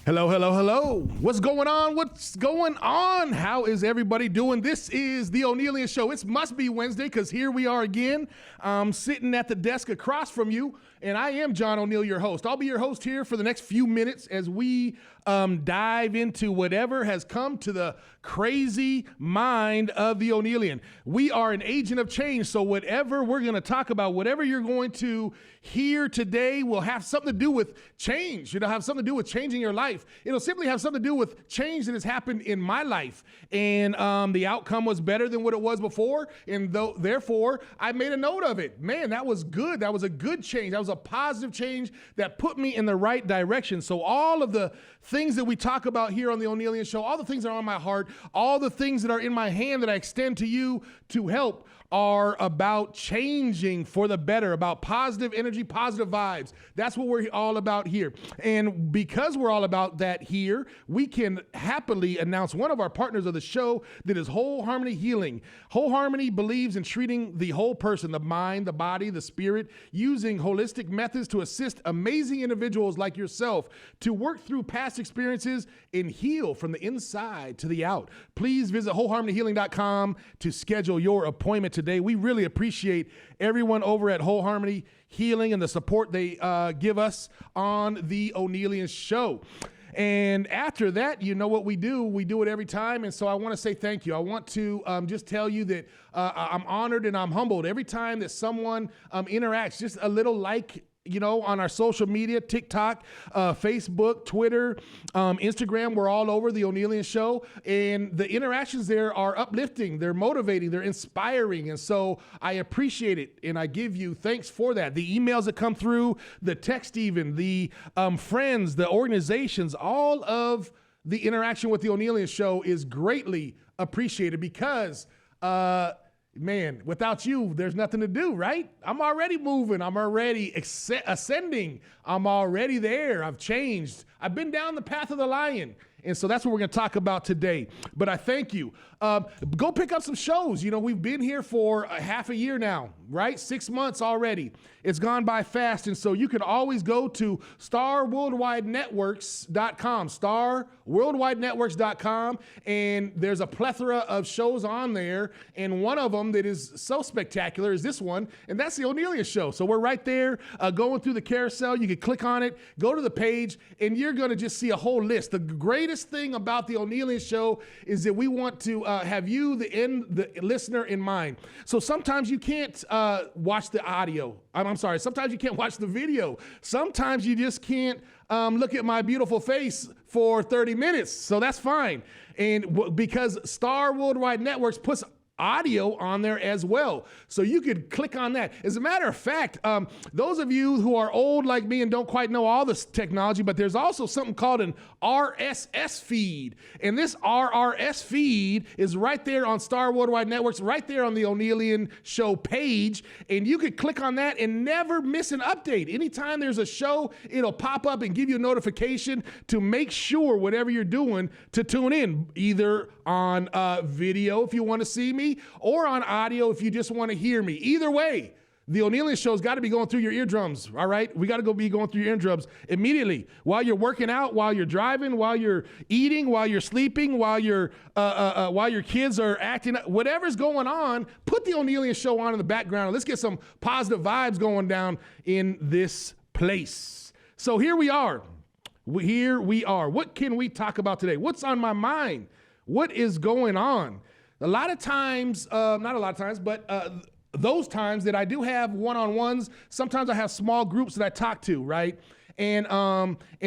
Hello, hello, hello. What's going on? What's going on? How is everybody doing? This is the Onealien Show. It must be Wednesday because here we are again. I'm sitting at the desk across from you, and I am John O'Neill, your host. I'll be your host here for the next few minutes as we dive into whatever has come to the crazy mind of the Onealien. We are an agent of change, so whatever we're going to talk about, whatever you're going to hear today will have something to do with change. It'll have something to do with changing your life. It'll simply have something to do with change that has happened in my life. And the outcome was better than what it was before. And therefore, I made a note of it. Man, that was good. That was a good change. That was a positive change that put me in the right direction. So all of the things that we talk about here on the Onealien Show, all the things that are on my heart, all the things that are in my hand that I extend to you to help are about changing for the better, about positive energy, positive vibes. That's what we're all about here. And because we're all about that here, we can happily announce one of our partners of the show that is Whole Harmony Healing. Whole Harmony believes in treating the whole person, the mind, the body, the spirit, using holistic methods to assist amazing individuals like yourself to work through past experiences and heal from the inside to the out. Please visit wholeharmonyhealing.com to schedule your appointment today. We really appreciate everyone over at Whole Harmony Healing and the support they give us on the Onealien Show. And after that, you know what we do. We do it every time. And so I want to say thank you. I want to just tell you that I'm honored and I'm humbled every time that someone interacts, just a little like, you know, on our social media, TikTok, Facebook, Twitter, Instagram, we're all over the Onealien Show. And the interactions there are uplifting, they're motivating, they're inspiring. And so I appreciate it. And I give you thanks for that. The emails that come through, the text even, the friends, the organizations, all of the interaction with the Onealien Show is greatly appreciated because man, without you, there's nothing to do, right? I'm already moving. I'm already ascending. I'm already there. I've changed. I've been down the path of the lion. And so that's what we're going to talk about today. But I thank you. Go pick up some shows. You know, we've been here for half a year now, right? 6 months already. It's gone by fast. And so you can always go to starworldwidenetworks.com, starworldwidenetworks.com. And there's a plethora of shows on there. And one of them that is so spectacular is this one. And that's the Onealien Show. So we're right there going through the carousel. You can click on it, go to the page, and you're going to just see a whole list. The greatest thing about the Onealien Show is that we want to have you, the listener, in mind. So sometimes you can't watch the audio. I'm sorry. Sometimes you can't watch the video. Sometimes you just can't look at my beautiful face for 30 minutes. So that's fine. And because Star Worldwide Networks puts audio on there as well. So you could click on that. As a matter of fact, those of you who are old like me and don't quite know all this technology, but there's also something called an RSS feed. And this RRS feed is right there on Star Worldwide Networks, right there on the Onealien Show page. And you could click on that and never miss an update. Anytime there's a show, it'll pop up and give you a notification to make sure whatever you're doing to tune in, either on video if you want to see me, or on audio if you just want to hear me. Either way, the Onealien Show's got to be going through your eardrums, all right? We got to be going through your eardrums immediately while you're working out, while you're driving, while you're eating, while you're sleeping, while your kids are acting, whatever's going on, put the Onealien Show on in the background. And let's get some positive vibes going down in this place. So here we are. Here we are. What can we talk about today? What's on my mind? What is going on? A lot of times, not a lot of times, but those times that I do have one-on-ones, sometimes I have small groups that I talk to, right? And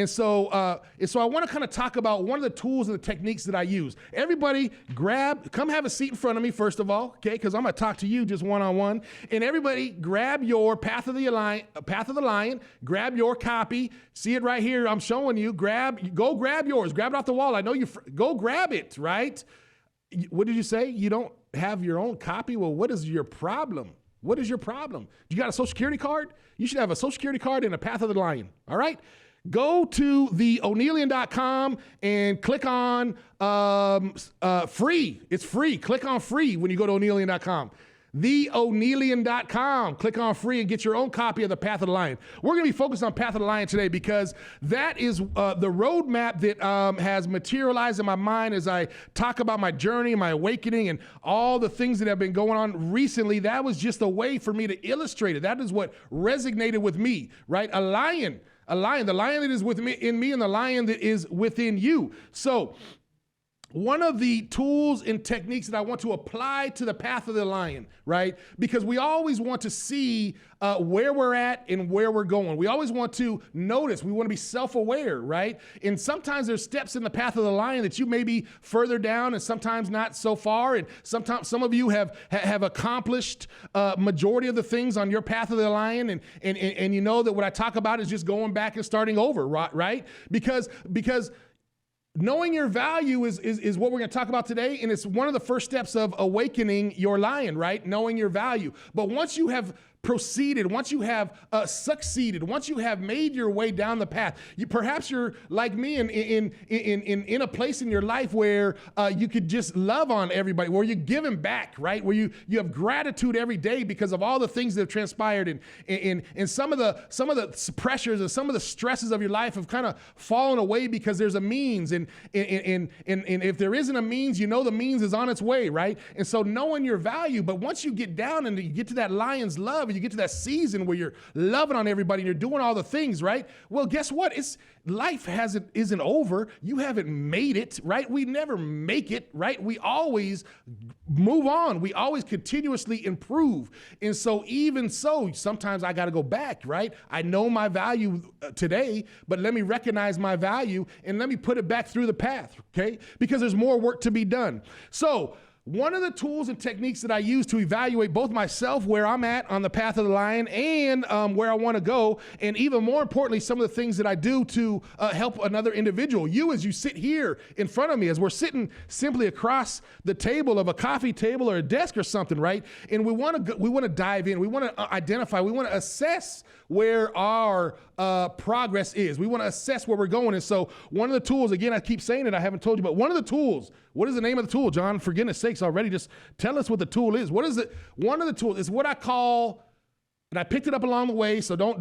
so I want to kind of talk about one of the tools and the techniques that I use. Everybody come have a seat in front of me, first of all, okay? Because I'm going to talk to you just one-on-one. And everybody grab your Path of the Lion, grab your copy. See it right here. I'm showing you. Go grab yours. Grab it off the wall. I know go grab it, right? What did you say? You don't have your own copy? Well, what is your problem? What is your problem? You got a Social Security card? You should have a Social Security card and a Path of the Lion, all right? Go to the Onealien.com and click on free. It's free. Click on free when you go to Onealien.com. theonealien.com. Click on free and get your own copy of The Path of the Lion. We're going to be focused on Path of the Lion today because that is the roadmap that has materialized in my mind as I talk about my journey, my awakening, and all the things that have been going on recently. That was just a way for me to illustrate it. That is what resonated with me, right? A lion, the lion that is in me and the lion that is within you. So one of the tools and techniques that I want to apply to the path of the lion, right? Because we always want to see where we're at and where we're going. We always want to notice. We want to be self-aware, right? And sometimes there's steps in the path of the lion that you may be further down and sometimes not so far. And sometimes some of you have accomplished majority of the things on your path of the lion. And you know that what I talk about is just going back and starting over, right? Because knowing your value is what we're going to talk about today, and it's one of the first steps of awakening your lion, right? Knowing your value. But once you have proceeded, once you have succeeded, once you have made your way down the path, perhaps you're like me in a place in your life where you could just love on everybody, where you're giving back, right? Where you have gratitude every day because of all the things that have transpired, and some of the pressures and some of the stresses of your life have kind of fallen away because there's a means, and if there isn't a means, you know the means is on its way, right? And so knowing your value, but once you get down and you get to that lion's love, you get to that season where you're loving on everybody and you're doing all the things, right? Well, guess what? Life isn't over. You haven't made it, right? We never make it, right? We always move on. We always continuously improve. And so even so, sometimes I got to go back, right? I know my value today, but let me recognize my value and let me put it back through the path, okay? Because there's more work to be done. So one of the tools and techniques that I use to evaluate both myself, where I'm at on the path of the lion, and where I want to go, and even more importantly, some of the things that I do to help another individual. You, as you sit here in front of me, as we're sitting simply across the table of a coffee table or a desk or something, right? And we want to dive in. We want to identify. We want to assess where our progress is. We want to assess where we're going. And so one of the tools, again, I keep saying it, I haven't told you, but one of the tools, what is the name of the tool, John? For goodness sakes already, just tell us what the tool is. What is it? One of the tools is what I call, and I picked it up along the way, so don't,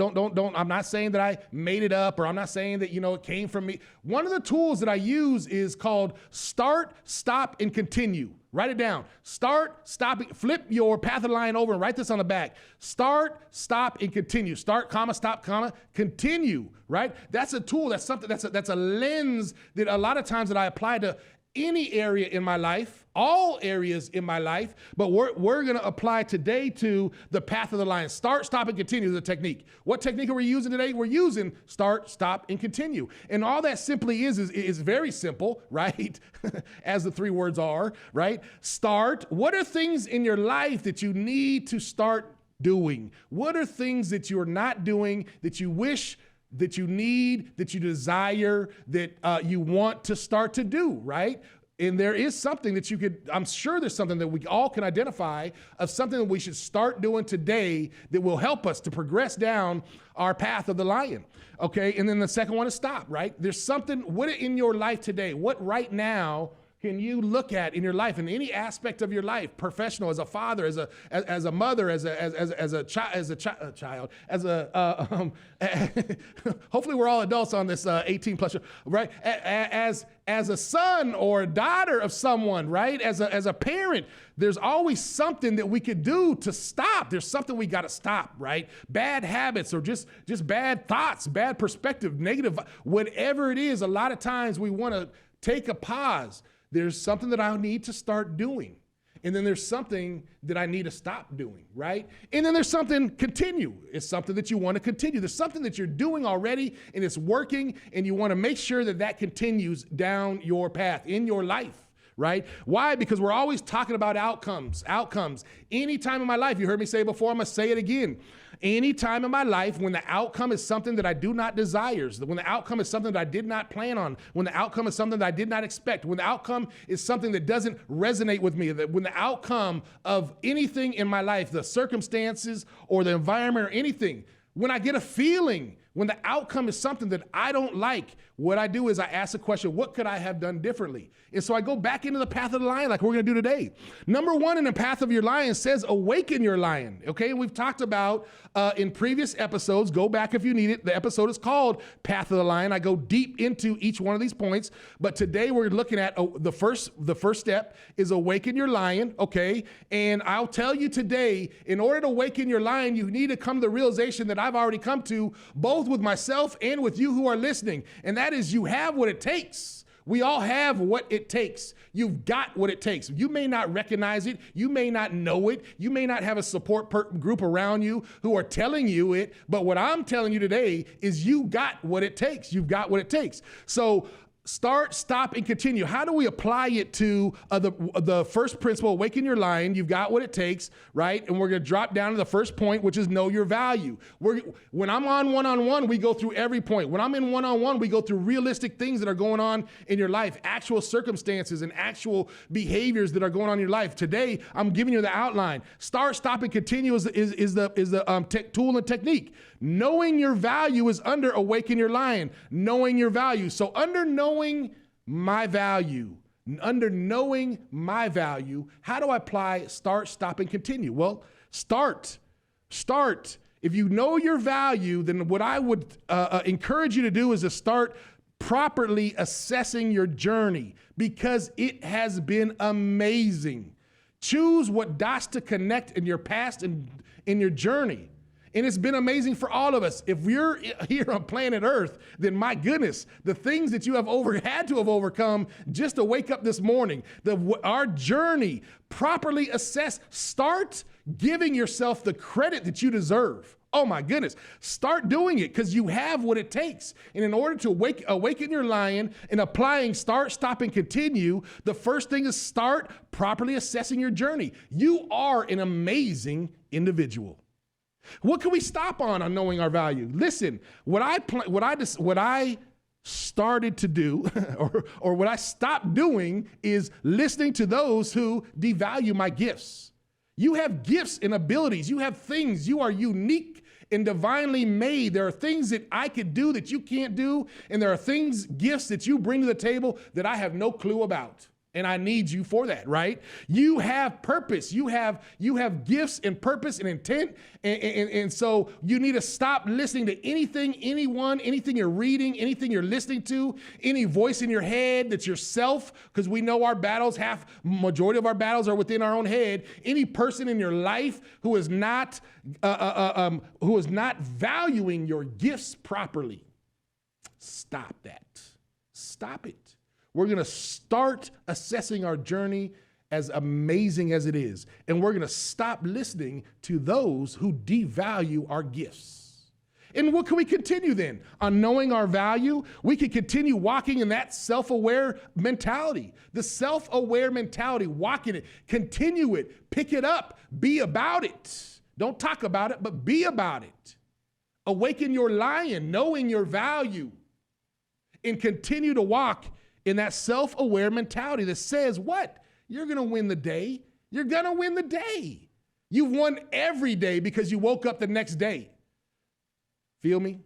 I'm not saying that I made it up, or I'm not saying that, it came from me. One of the tools that I use is called start, stop, and continue. Write it down. Start, stop, flip your path of the lion over and write this on the back. Start, stop, and continue. Start, comma, stop, comma, continue, right? That's a tool. That's something, that's a lens that a lot of times that I apply to any area in my life, all areas in my life, but we're going to apply today to the path of the lion. Start, stop, and continue is a technique. What technique are we using today? We're using start, stop, and continue. And all that simply is very simple, right? As the three words are, right? Start. What are things in your life that you need to start doing? What are things that you're not doing that you wish, that you need, that you desire, that you want to start to do, right? And there is something that I'm sure there's something that we all can identify of something that we should start doing today that will help us to progress down our path of the lion, okay? And then the second one is stop, right? There's something, what in your life today, what right now can you look at in your life, in any aspect of your life, professional, as a father, as a mother, as a child, hopefully we're all adults on this 18 plus, right? As a son or a daughter of someone, right? As a parent, there's always something that we could do to stop. There's something we got to stop, right? Bad habits or just bad thoughts, bad perspective, negative, whatever it is. A lot of times we want to take a pause. There's something that I need to start doing. And then there's something that I need to stop doing, right? And then there's something continue. It's something that you want to continue. There's something that you're doing already and it's working, and you want to make sure that that continues down your path in your life, right? Why? Because we're always talking about outcomes. Any time in my life, you heard me say it before, I'm going to say it again. Any time in my life when the outcome is something that I do not desire, when the outcome is something that I did not plan on, when the outcome is something that I did not expect, when the outcome is something that doesn't resonate with me, that when the outcome of anything in my life, the circumstances or the environment or anything, when I get a feeling, when the outcome is something that I don't like, what I do is I ask the question, what could I have done differently? And so I go back into the path of the lion like we're going to do today. Number one in the path of your lion says, awaken your lion. Okay, we've talked about in previous episodes. Go back if you need it. The episode is called Path of the Lion. I go deep into each one of these points. But today we're looking at the first step is awaken your lion. Okay, and I'll tell you today, in order to awaken your lion, you need to come to the realization that I've already come to, both with myself and with you who are listening. And that is, you have what it takes. We all have what it takes. You've got what it takes. You may not recognize it. You may not know it. You may not have a support group around you who are telling you it. But what I'm telling you today is you got what it takes. You've got what it takes. So start, stop, and continue. How do we apply it to the first principle, awaken your lion? You've got what it takes, right? And we're going to drop down to the first point, which is know your value. When I'm on one-on-one, we go through every point. When I'm in one-on-one, we go through realistic things that are going on in your life, actual circumstances and actual behaviors that are going on in your life. Today, I'm giving you the outline. Start, stop, and continue is the tool and technique. Knowing your value is under awaken your lion. Knowing your value. So under knowing my value, how do I apply start, stop, and continue? Well, start. If you know your value, then what I would encourage you to do is to start properly assessing your journey, because it has been amazing. Choose what dots to connect in your past and in your journey. And it's been amazing for all of us. If you're here on planet Earth, then my goodness, the things that you have had to have overcome just to wake up this morning, our journey, properly assess, start giving yourself the credit that you deserve. Oh my goodness, start doing it, because you have what it takes. And in order to awaken your lion and applying start, stop, and continue, the first thing is start properly assessing your journey. You are an amazing individual. What can we stop on knowing our value? Listen, what I started to do or what I stopped doing is listening to those who devalue my gifts. You have gifts and abilities. You have things. You are unique and divinely made. There are things that I could do that you can't do, and there are gifts that you bring to the table that I have no clue about. And I need you for that, right? You have purpose. You have gifts and purpose and intent. And so you need to stop listening to anything, anyone, anything you're reading, anything you're listening to, any voice in your head that's yourself, because we know our battles, majority of our battles are within our own head. Any person in your life who is not valuing your gifts properly, stop that. Stop it. We're going to start assessing our journey, as amazing as it is. And we're going to stop listening to those who devalue our gifts. And what can we continue then? On knowing our value, we can continue walking in that self-aware mentality. The self-aware mentality, walk in it, continue it, pick it up, be about it. Don't talk about it, but be about it. Awaken your lion, knowing your value, and continue to walk in that self-aware mentality that says what? You're going to win the day. You're going to win the day. You've won every day because you woke up the next day. Feel me?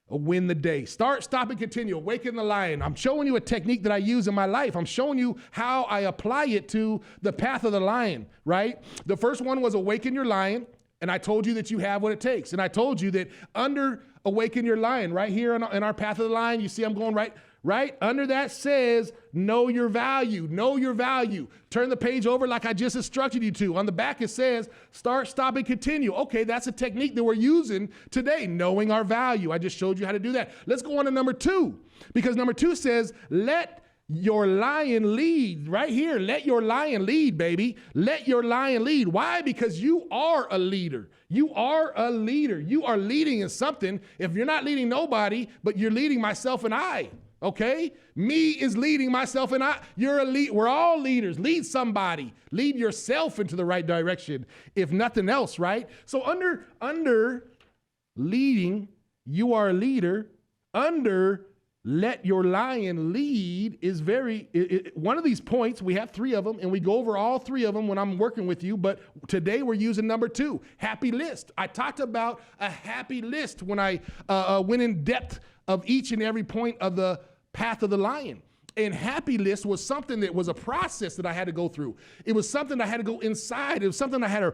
Win the day. Start, stop, and continue. Awaken the lion. I'm showing you a technique that I use in my life. I'm showing you how I apply it to the path of the lion, right? The first one was awaken your lion. And I told you that you have what it takes. And I told you that under awaken your lion, right here in our path of the lion, you see I'm going right under that says, know your value, know your value. Turn the page over like I just instructed you to. On the back, it says, start, stop, and continue. Okay, that's a technique that we're using today, knowing our value. I just showed you how to do that. Let's go on to number 2, because number 2 says, let your lion lead. Right here, let your lion lead, baby. Let your lion lead. Why? Because you are a leader. You are a leader. You are leading in something. If you're not leading nobody, but you're leading myself and I. Okay? Me is leading myself and I. You're a lead. We're all leaders. Lead somebody. Lead yourself into the right direction, if nothing else, right? So under leading, you are a leader. Under let your lion lead is one of these points. We have 3 of them, and we go over all 3 of them when I'm working with you. But today we're using number 2, happy list. I talked about a happy list when I went in depth of each and every point of the path of the lion. And happy list was something that was a process that I had to go through. It was something I had to go inside. It was something I had to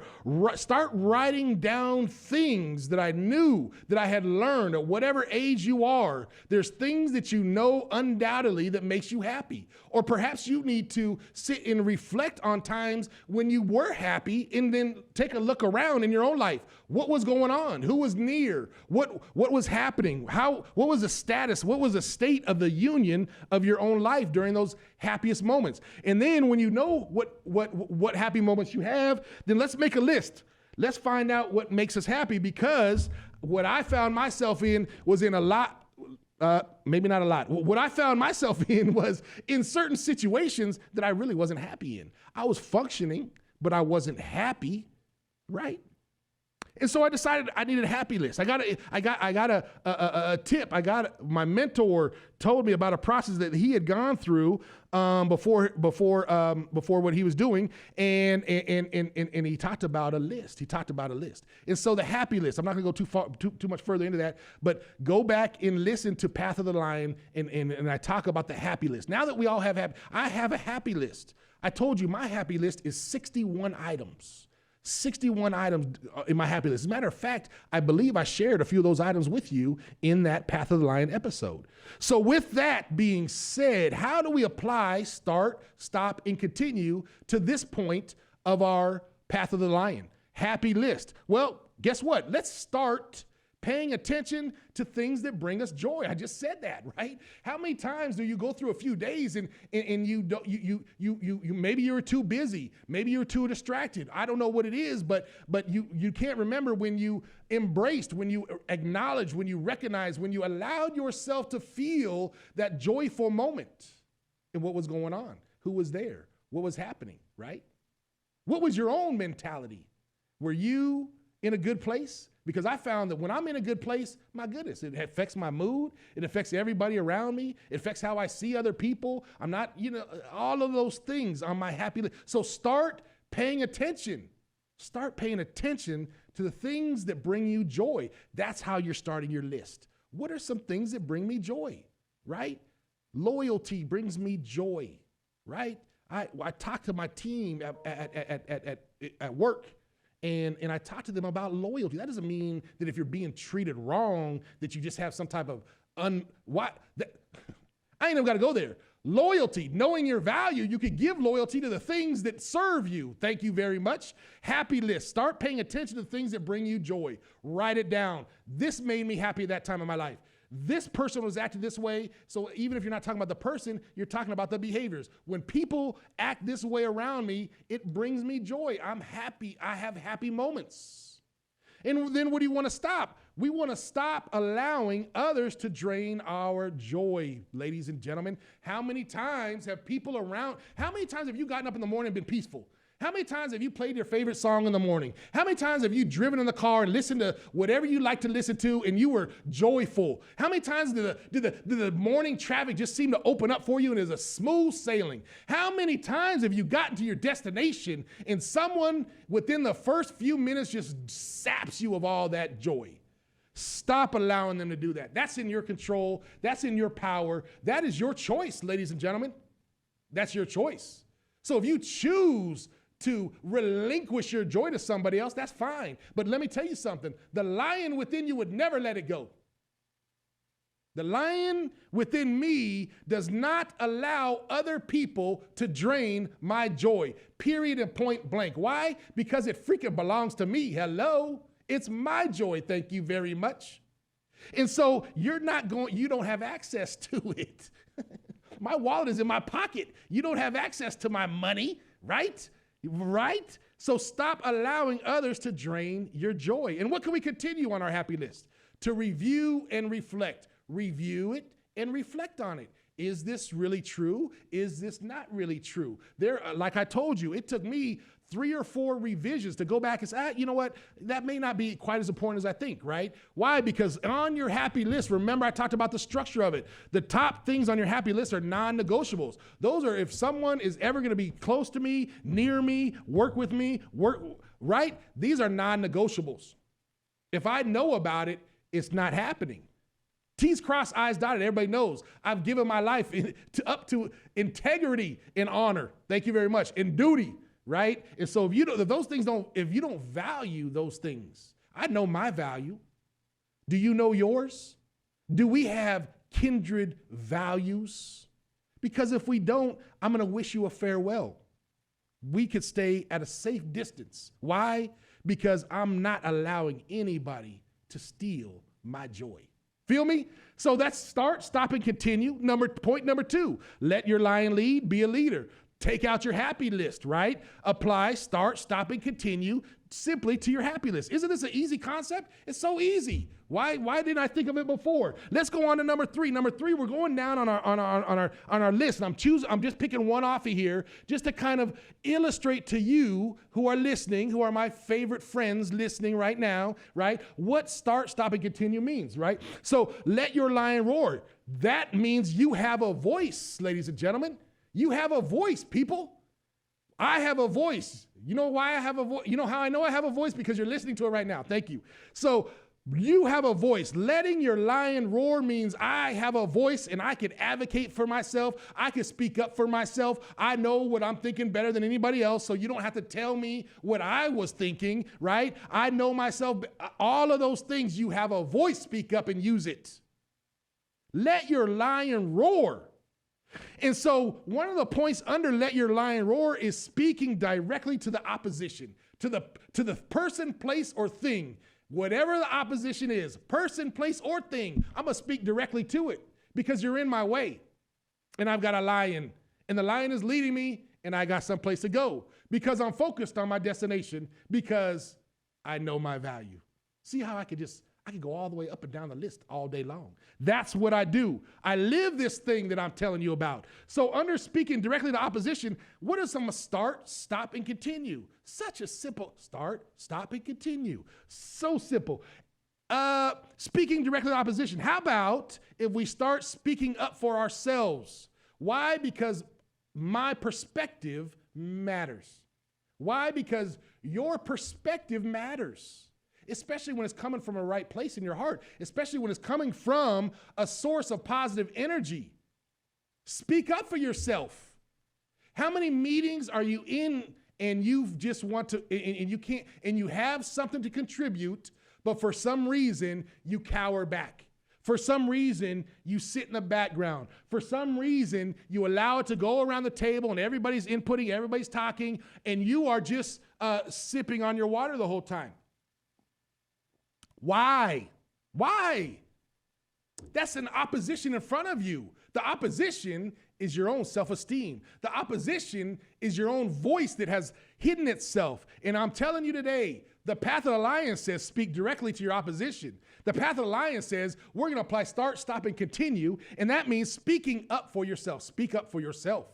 start writing down things that I knew that I had learned. At whatever age you are, there's things that you know undoubtedly that makes you happy. Or perhaps you need to sit and reflect on times when you were happy and then take a look around in your own life. What was going on? Who was near? What was happening? What was the status? What was the state of the union of your own life during those happiest moments? And then when you know what happy moments you have, then let's make a list. Let's find out what makes us happy, because what I found myself in was in a lot, maybe not a lot. What I found myself in was in certain situations that I really wasn't happy in. I was functioning, but I wasn't happy, right? And so I decided I needed a happy list. I got a tip. My mentor told me about a process that he had gone through before what he was doing, and he talked about a list. And so the happy list. I'm not going to go too much further into that, but go back and listen to Path of the Lion, and I talk about the happy list. Now that we all have I have a happy list. I told you my happy list is 61 items. 61 items in my happy list. As a matter of fact, I believe I shared a few of those items with you in that Path of the Lion episode. So with that being said, how do we apply start, stop, and continue to this point of our Path of the Lion? Happy list. Well, guess what? Let's start paying attention to things that bring us joy. I just said that, right? How many times do you go through a few days and you maybe you're too busy, maybe you're too distracted. I don't know what it is, but you can't remember when you embraced, when you acknowledged, when you recognized, when you allowed yourself to feel that joyful moment and what was going on, who was there, what was happening, right? What was your own mentality? Were you in a good place? Because I found that when I'm in a good place, my goodness, it affects my mood. It affects everybody around me. It affects how I see other people. I'm not, all of those things on my happy list. So start paying attention. Start paying attention to the things that bring you joy. That's how you're starting your list. What are some things that bring me joy, right? Loyalty brings me joy, right? I talk to my team at work. And I talk to them about loyalty. That doesn't mean that if you're being treated wrong, that you just have some type of I ain't even got to go there. Loyalty, knowing your value, you could give loyalty to the things that serve you. Thank you very much. Happy list. Start paying attention to the things that bring you joy. Write it down. This made me happy at that time in my life. This person was acting this way. So even if you're not talking about the person, you're talking about the behaviors. When people act this way around me, it brings me joy. I'm happy. I have happy moments. And then what do you want to stop? We want to stop allowing others to drain our joy, ladies and gentlemen. How many times have you gotten up in the morning and been peaceful? How many times have you played your favorite song in the morning? How many times have you driven in the car and listened to whatever you like to listen to and you were joyful? How many times did the morning traffic just seem to open up for you and it's a smooth sailing? How many times have you gotten to your destination and someone within the first few minutes just saps you of all that joy? Stop allowing them to do that. That's in your control. That's in your power. That is your choice, ladies and gentlemen. That's your choice. So if you choose to relinquish your joy to somebody else, that's fine. But let me tell you something. The lion within you would never let it go. The lion within me does not allow other people to drain my joy, period and point blank. Why? Because it freaking belongs to me. Hello? It's my joy. Thank you very much. And so you don't have access to it. My wallet is in my pocket. You don't have access to my money, right? Right? So stop allowing others to drain your joy. And what can we continue on our happy list? To review and reflect. Review it and reflect on it. Is this really true? Is this not really true? Like I told you, it took me 3 or 4 revisions to go back and say, you know what, that may not be quite as important as I think, right? Why? Because on your happy list, remember I talked about the structure of it. The top things on your happy list are non-negotiables. Those are if someone is ever going to be close to me, near me, work with me, right? These are non-negotiables. If I know about it, it's not happening. T's crossed, I's dotted. Everybody knows I've given my life up to integrity and honor. Thank you very much. And duty. Right? And so if you don't value those things, I know my value. Do you know yours? Do we have kindred values? Because if we don't, I'm going to wish you a farewell. We could stay at a safe distance. Why? Because I'm not allowing anybody to steal my joy. Feel me? So that's start, stop, and continue. Point number 2, let your lion lead, be a leader. Take out your happy list, right? Apply, start, stop, and continue simply to your happy list. Isn't this an easy concept? It's so easy. Why didn't I think of it before? Let's go on to number 3. Number 3, we're going down on our list, and I'm just picking one off of here just to kind of illustrate to you who are listening, who are my favorite friends listening right now, right? What start, stop, and continue means, right? So let your lion roar. That means you have a voice, ladies and gentlemen. You have a voice, people. I have a voice. You know why I have a voice? You know how I know I have a voice? Because you're listening to it right now. Thank you. So you have a voice. Letting your lion roar means I have a voice and I can advocate for myself. I can speak up for myself. I know what I'm thinking better than anybody else, so you don't have to tell me what I was thinking, right? I know myself. All of those things, you have a voice. Speak up and use it. Let your lion roar. And so one of the points under let your lion roar is speaking directly to the opposition, to the person, place, or thing. Whatever the opposition is, person, place, or thing, I'm going to speak directly to it because you're in my way. And I've got a lion, and the lion is leading me, and I got someplace to go because I'm focused on my destination because I know my value. See how I could go all the way up and down the list all day long. That's what I do. I live this thing that I'm telling you about. So under speaking directly to opposition, what is some start, stop, and continue? Such a simple start, stop, and continue. So simple. Speaking directly to opposition. How about if we start speaking up for ourselves? Why? Because my perspective matters. Why? Because your perspective matters. Especially when it's coming from a right place in your heart, especially when it's coming from a source of positive energy. Speak up for yourself. How many meetings are you in and you just want to, and you can't, and you have something to contribute, but for some reason you cower back. For some reason, you sit in the background. For some reason, you allow it to go around the table and everybody's inputting, everybody's talking, and you are just sipping on your water the whole time. Why? Why? That's an opposition in front of you. The opposition is your own self-esteem. The opposition is your own voice that has hidden itself. And I'm telling you today, the path of the lion says speak directly to your opposition. The path of the lion says we're going to apply start, stop, and continue. And that means speaking up for yourself. Speak up for yourself.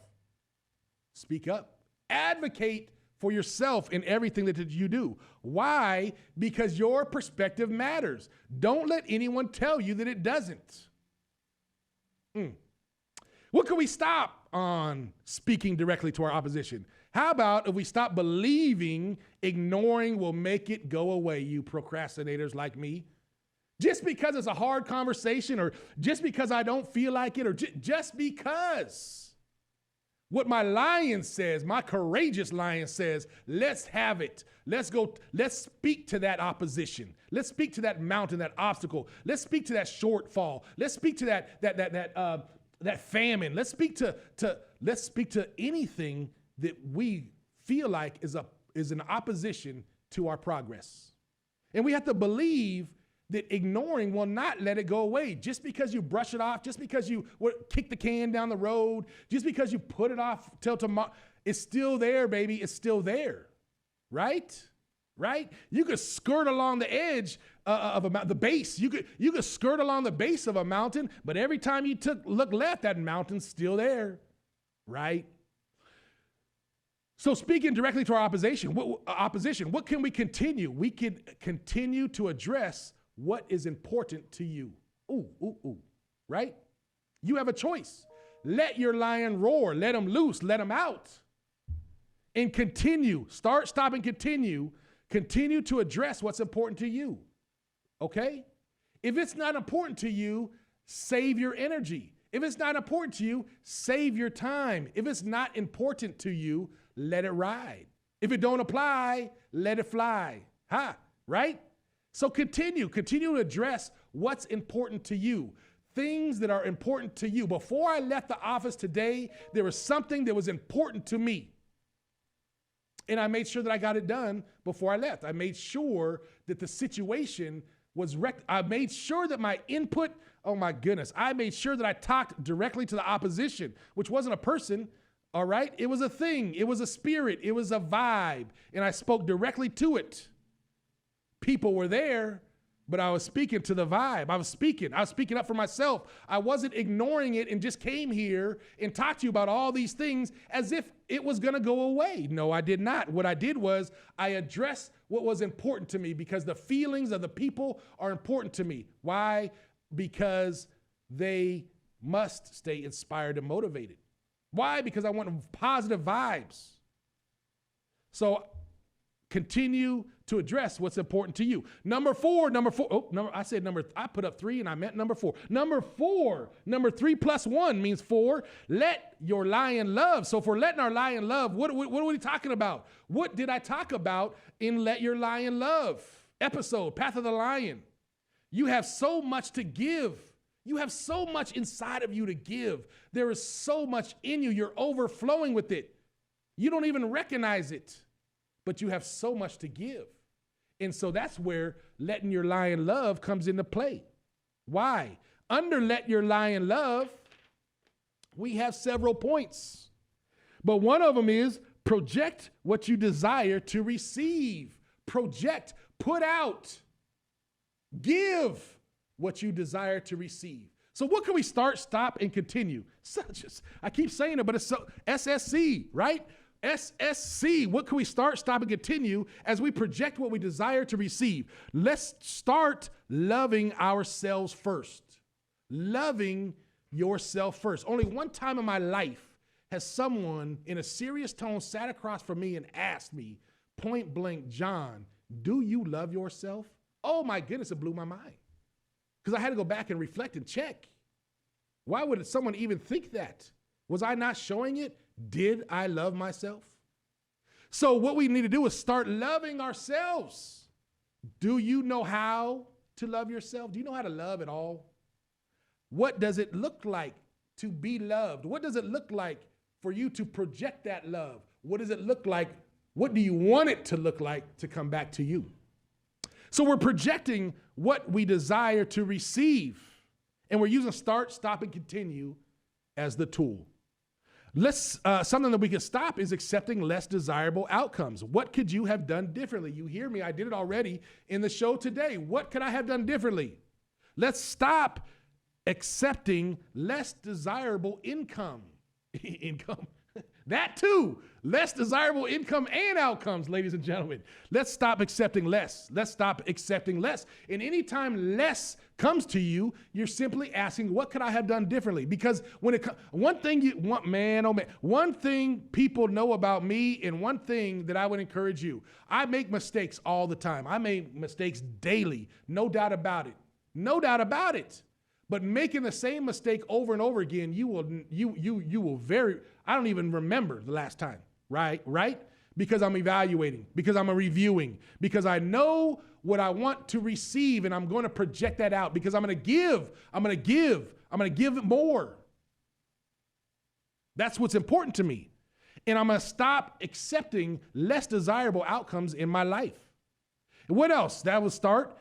Speak up. Advocate for yourself in everything that you do. Why? Because your perspective matters. Don't let anyone tell you that it doesn't. What can we stop on speaking directly to our opposition? How about if we stop believing ignoring will make it go away, you procrastinators like me? Just because it's a hard conversation, or just because I don't feel like it, or just because. What my lion says, my courageous lion says, let's have it. Let's go. Let's speak to that opposition. Let's speak to that mountain, that obstacle. Let's speak to that shortfall. Let's speak to that famine. Let's speak to anything that we feel like is an opposition to our progress. And we have to believe that ignoring will not let it go away. Just because you brush it off, just because you kick the can down the road, just because you put it off till tomorrow, it's still there, baby. It's still there, right? Right? You could skirt along the edge of a mountain, the base. You could skirt along the base of a mountain, but every time you look left, that mountain's still there, right? So speaking directly to our opposition, what can we continue? We can continue to address what is important to you. Right? You have a choice. Let your lion roar. Let him loose. Let him out. And continue. Start, stop, and continue. Continue to address what's important to you. Okay? If it's not important to you, save your energy. If it's not important to you, save your time. If it's not important to you, let it ride. If it don't apply, let it fly. Right? So continue to address what's important to you. Things that are important to you. Before I left the office today, there was something that was important to me. And I made sure that I got it done before I left. I made sure that the situation was I made sure that my input, oh my goodness, I made sure that I talked directly to the opposition, which wasn't a person, all right? It was a thing, it was a spirit, it was a vibe, and I spoke directly to it. People were there, but I was speaking to the vibe. I was speaking up for myself. I wasn't ignoring it and just came here and talked to you about all these things as if it was gonna go away. No, I did not. What I did was I addressed what was important to me because the feelings of the people are important to me. Why? Because they must stay inspired and motivated. Why? Because I want positive vibes. So continue to address what's important to you. Number four. I put up 3 and I meant number 4. Number 3 plus 1 means 4. Let your lion love. So if we're letting our lion love, what are we talking about? What did I talk about in Let Your Lion Love episode, Path of the Lion? You have so much to give. You have so much inside of you to give. There is so much in you. You're overflowing with it. You don't even recognize it, but you have so much to give. And so that's where letting your lion love comes into play. Why? Under Let Your Lion Love, we have several points. But one of them is project what you desire to receive. Project, put out, give what you desire to receive. So what can we start, stop, and continue? I keep saying it, but it's so SSC, right? SSC, what can we start, stop, and continue as we project what we desire to receive? Let's start loving ourselves first. Loving yourself first. Only one time in my life has someone in a serious tone sat across from me and asked me, point blank, John, do you love yourself? Oh my goodness, it blew my mind. Because I had to go back and reflect and check. Why would someone even think that? Was I not showing it? Did I love myself? So what we need to do is start loving ourselves. Do you know how to love yourself? Do you know how to love at all? What does it look like to be loved? What does it look like for you to project that love? What does it look like? What do you want it to look like to come back to you? So we're projecting what we desire to receive, and we're using start, stop, and continue as the tool. Something that we can stop is accepting less desirable outcomes. What could you have done differently? You hear me, I did it already in the show today. What could I have done differently? Let's stop accepting less desirable income. That too, less desirable income and outcomes, ladies and gentlemen. Let's stop accepting less. Let's stop accepting less. And anytime less comes to you, you're simply asking, what could I have done differently? Because one thing people know about me, and one thing that I would encourage you, I make mistakes all the time. I make mistakes daily, no doubt about it. No doubt about it. But making the same mistake over and over again, you will I don't even remember the last time, right? Because I'm evaluating, because I'm reviewing, because I know what I want to receive, and I'm going to project that out because I'm going to give more. That's what's important to me. And I'm going to stop accepting less desirable outcomes in my life. And what else? That will start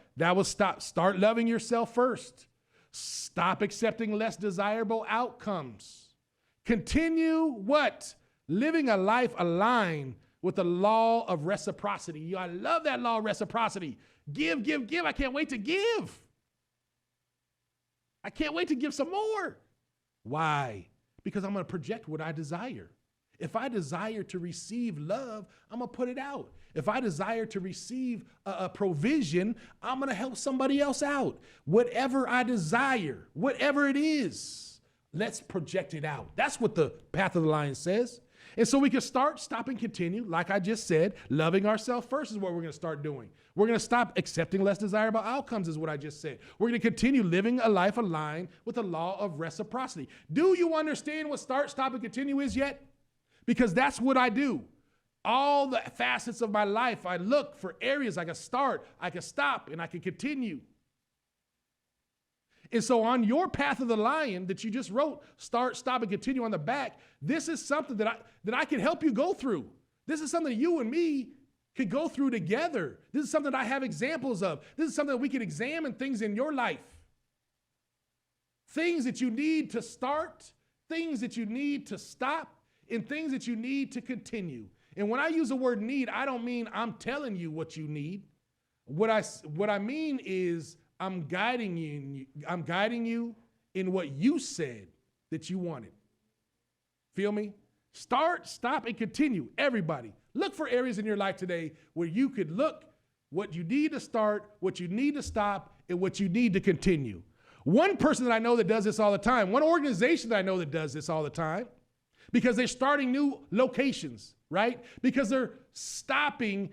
loving yourself first. Stop accepting less desirable outcomes. Continue what? Living a life aligned with the law of reciprocity. I love that law of reciprocity. Give, give, give. I can't wait to give. I can't wait to give some more. Why? Because I'm going to project what I desire. If I desire to receive love, I'm going to put it out. If I desire to receive a provision, I'm going to help somebody else out. Whatever I desire, whatever it is, let's project it out. That's what the Path of the Lion says. And so we can start, stop, and continue. Like I just said, loving ourselves first is what we're going to start doing. We're going to stop accepting less desirable outcomes is what I just said. We're going to continue living a life aligned with the law of reciprocity. Do you understand what start, stop, and continue is yet? Because that's what I do. All the facets of my life, I look for areas I can start, I can stop, and I can continue. And so on your Path of the Lion that you just wrote, start, stop, and continue on the back, this is something that I can help you go through. This is something that you and me could go through together. This is something that I have examples of. This is something that we can examine things in your life. Things that you need to start, things that you need to stop, and things that you need to continue. And when I use the word need, I don't mean I'm telling you what you need. What I mean is I'm guiding you in what you said that you wanted. Feel me? Start, stop, and continue. Everybody, look for areas in your life today where you could look what you need to start, what you need to stop, and what you need to continue. One person that I know that does this all the time, one organization that I know that does this all the time, because they're starting new locations, right? Because they're stopping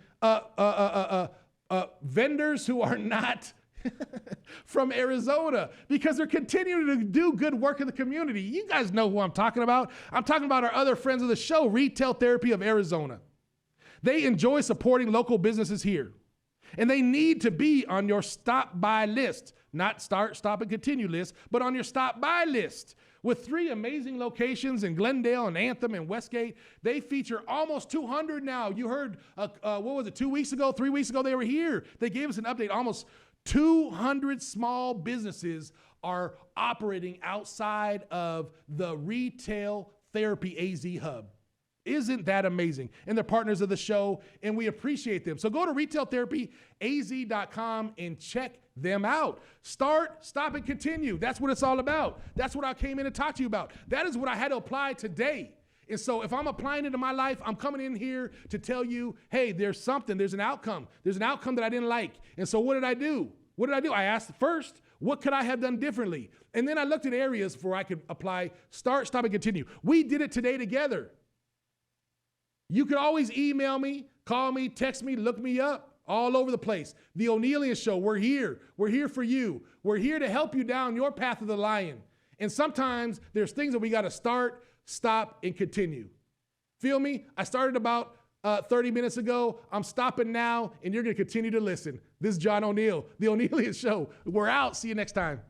vendors who are not from Arizona, because they're continuing to do good work in the community. You guys know who I'm talking about. I'm talking about our other friends of the show, Retail Therapy of Arizona. They enjoy supporting local businesses here, and they need to be on your stop by list, not start, stop, and continue list, but on your stop by list. With 3 amazing locations in Glendale and Anthem and Westgate, they feature almost 200 now. You heard, 3 weeks ago, they were here. They gave us an update. Almost 200 small businesses are operating outside of the Retail Therapy AZ hub. Isn't that amazing? And they're partners of the show, and we appreciate them. So go to retailtherapyaz.com and check them out. Start, stop, and continue. That's what it's all about. That's what I came in to talk to you about. That is what I had to apply today. And so if I'm applying it to my life, I'm coming in here to tell you, hey, there's an outcome. There's an outcome that I didn't like. And so what did I do? I asked first, what could I have done differently? And then I looked at areas where I could apply start, stop, and continue. We did it today together. You could always email me, call me, text me, look me up, all over the place. The Onealien Show, we're here. We're here for you. We're here to help you down your Path of the Lion. And sometimes there's things that we got to start, stop, and continue. Feel me? I started about 30 minutes ago. I'm stopping now, and you're going to continue to listen. This is John O'Neill, The Onealien Show. We're out. See you next time.